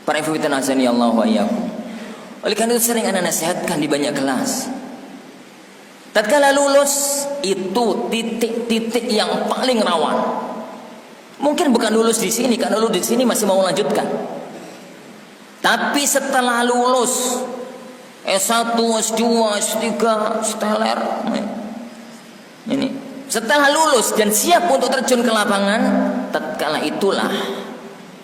Para ibu fitan azani Allah wa iyyakum. Oleh karena itu sering anak nasihatkan di banyak kelas. Tatkala lulus itu titik-titik yang paling rawan. Mungkin bukan lulus di sini, karena lulus di sini masih mau lanjutkan. Tapi setelah lulus S1, S2, S3, steler. Ini setelah lulus dan siap untuk terjun ke lapangan, tatkala itulah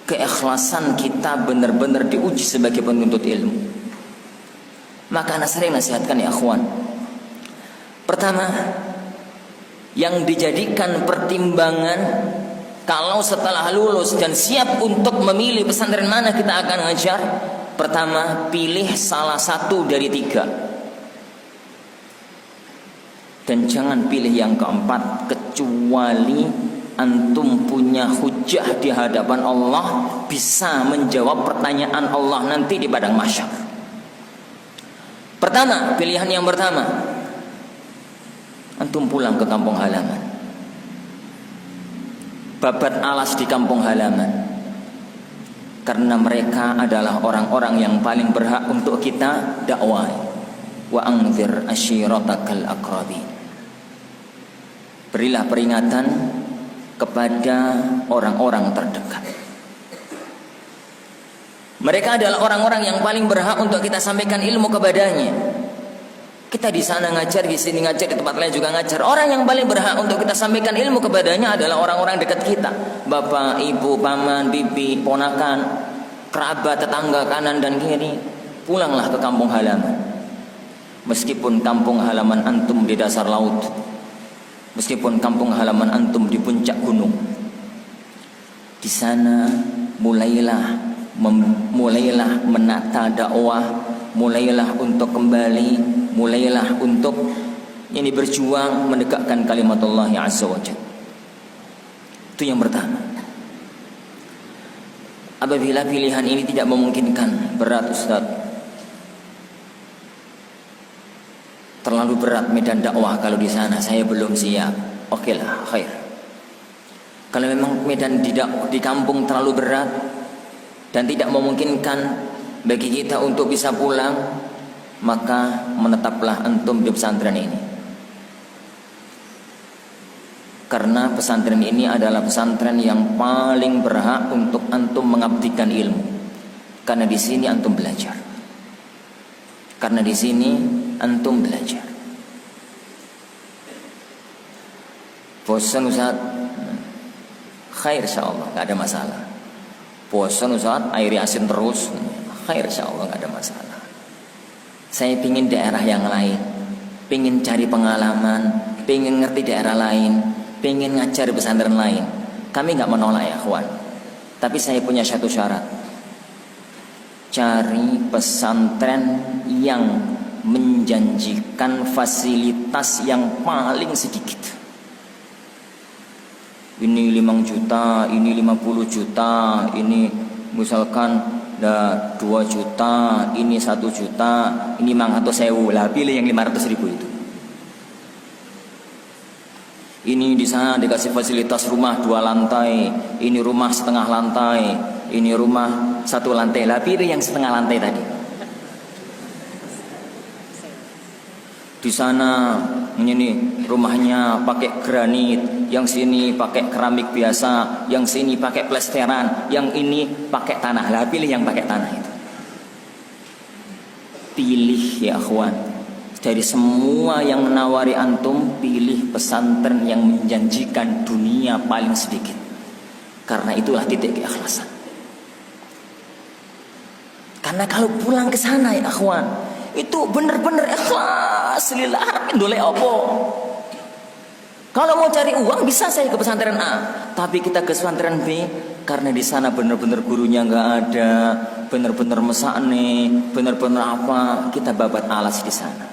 keikhlasan kita benar-benar diuji sebagai penuntut ilmu. Maka anak sering nasihatkan ya akhwan. Pertama, yang dijadikan pertimbangan kalau setelah lulus dan siap untuk memilih pesantren mana kita akan ngajar, pertama, pilih salah satu dari 3. Dan jangan pilih yang keempat kecuali antum punya hujah di hadapan Allah, bisa menjawab pertanyaan Allah nanti di padang mahsyar. Pertama, pilihan yang pertama, antum pulang ke kampung halaman, babat alas di kampung halaman, karena mereka adalah orang-orang yang paling berhak untuk kita dakwah. Wa anzir ashiratakal aqrabin. Berilah peringatan kepada orang-orang terdekat. Mereka adalah orang-orang yang paling berhak untuk kita sampaikan ilmu kepadanya. Kita di sana ngajar, di sini ngajar, di tempat lain juga ngajar. Orang yang paling berhak untuk kita sampaikan ilmu kepadanya adalah orang-orang dekat kita. Bapak, ibu, paman, bibi, ponakan, kerabat, tetangga kanan dan kiri. Pulanglah ke kampung halaman. Meskipun kampung halaman antum di dasar laut, meskipun kampung halaman antum di puncak gunung, di sana mulailah menata dakwah, mulailah untuk kembali, mulailah untuk ini berjuang menegakkan kalimat Allah Azza wa Jalla. Itu yang pertama. Apabila pilihan ini tidak memungkinkan, berat Ustaz, terlalu berat medan dakwah kalau di sana, saya belum siap. Oke lah, khair. Kalau memang medan di kampung terlalu berat dan tidak memungkinkan bagi kita untuk bisa pulang, maka menetaplah antum di pesantren ini. Karena pesantren ini adalah pesantren yang paling berhak untuk antum mengabdikan ilmu. Karena di sini antum belajar. Karena di sini antum belajar. Bosan Ustaz? Khair insyaallah, enggak ada masalah. Bosan Ustaz, air asin terus? Khair insyaallah, enggak ada masalah. Saya pingin daerah yang lain, pingin cari pengalaman, pingin ngerti daerah lain, pingin ngajar di pesantren lain. Kami enggak menolak ya kawan. Tapi saya punya satu syarat. Cari pesantren yang menjanjikan fasilitas yang paling sedikit. Ini 5 juta, ini 50 juta, ini misalkan 2 juta, ini 1 juta, ini 500.000. Lah pilih yang 500.000 itu. Ini di sana dikasih fasilitas rumah 2 lantai, ini rumah setengah lantai, ini rumah 1 lantai. Lah pilih yang setengah lantai tadi. Di sana ini rumahnya pakai granit, yang sini pakai keramik biasa, yang sini pakai plesteran, yang ini pakai tanah. Lah pilih yang pakai tanah itu. Pilih ya akhwan. Dari semua yang menawari antum, pilih pesantren yang menjanjikan dunia paling sedikit. Karena itulah titik keikhlasan. Karena kalau pulang ke sana ya akhwan, itu benar-benar ikhlas lillah, harapin dole opo. Kalau mau cari uang bisa saya ke pesantren A, tapi kita ke pesantren B karena di sana benar-benar gurunya nggak ada, benar-benar mesakne, benar-benar apa, kita babat alas di sana.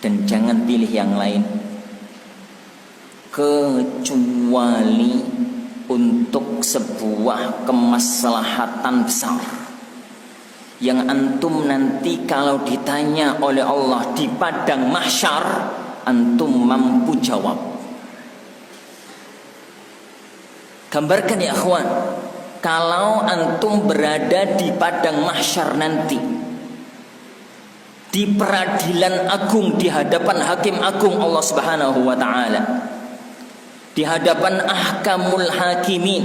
Dan jangan pilih yang lain kecuali untuk sebuah kemaslahatan besar yang antum nanti kalau ditanya oleh Allah di padang mahsyar antum mampu jawab. Gambarkan ya akhwan, kalau antum berada di padang mahsyar nanti, di peradilan agung, di hadapan hakim agung Allah Subhanahu wa taala, di hadapan ahkamul hakimin,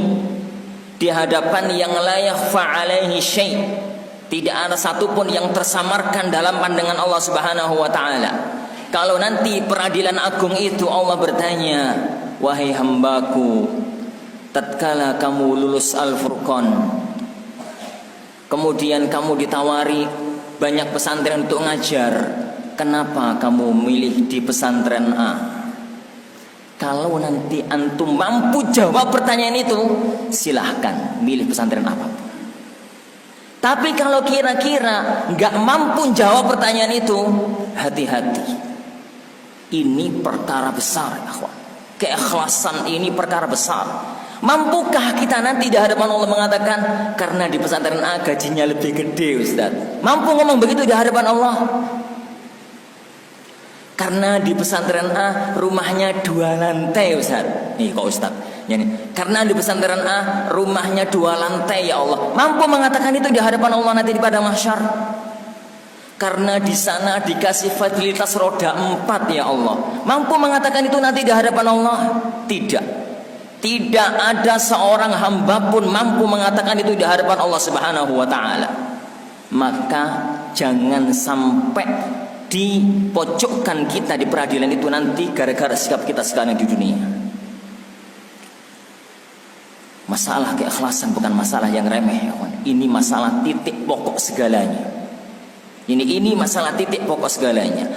di hadapan yang la yakhfa alaihi syai', tidak ada satupun yang tersamarkan dalam pandangan Allah Subhanahu wa taala. Kalau nanti peradilan agung itu Allah bertanya, wahai hambaku, tatkala kamu lulus Al-Furqan, kemudian kamu ditawari banyak pesantren untuk ngajar, kenapa kamu milih di pesantren A? Kalau nanti antum mampu jawab pertanyaan itu, silahkan milih pesantren apapun. Tapi kalau kira-kira nggak mampu jawab pertanyaan itu, hati-hati. Ini perkara besar, akhwan. Keikhlasan ini perkara besar. Mampukah kita nanti di hadapan Allah mengatakan, karena di pesantren A gajinya lebih gede, Ustaz? Mampu ngomong begitu di hadapan Allah? Karena di pesantren A rumahnya 2 lantai, Ustaz. Nih kok Ustaz, yani, karena di pesantren A rumahnya 2 lantai, ya Allah. Mampu mengatakan itu di hadapan Allah nanti di padang mahsyar? Karena di sana dikasih fasilitas roda 4, ya Allah. Mampu mengatakan itu nanti di hadapan Allah? Tidak. Tidak ada seorang hamba pun mampu mengatakan itu di hadapan Allah Subhanahu wa taala. Maka jangan sampai dipojokkan kita di peradilan itu nanti gara-gara sikap kita sekarang di dunia. Masalah keikhlasan bukan masalah yang remeh, ya kawan. Ini masalah titik pokok segalanya. Ini masalah titik pokok segalanya.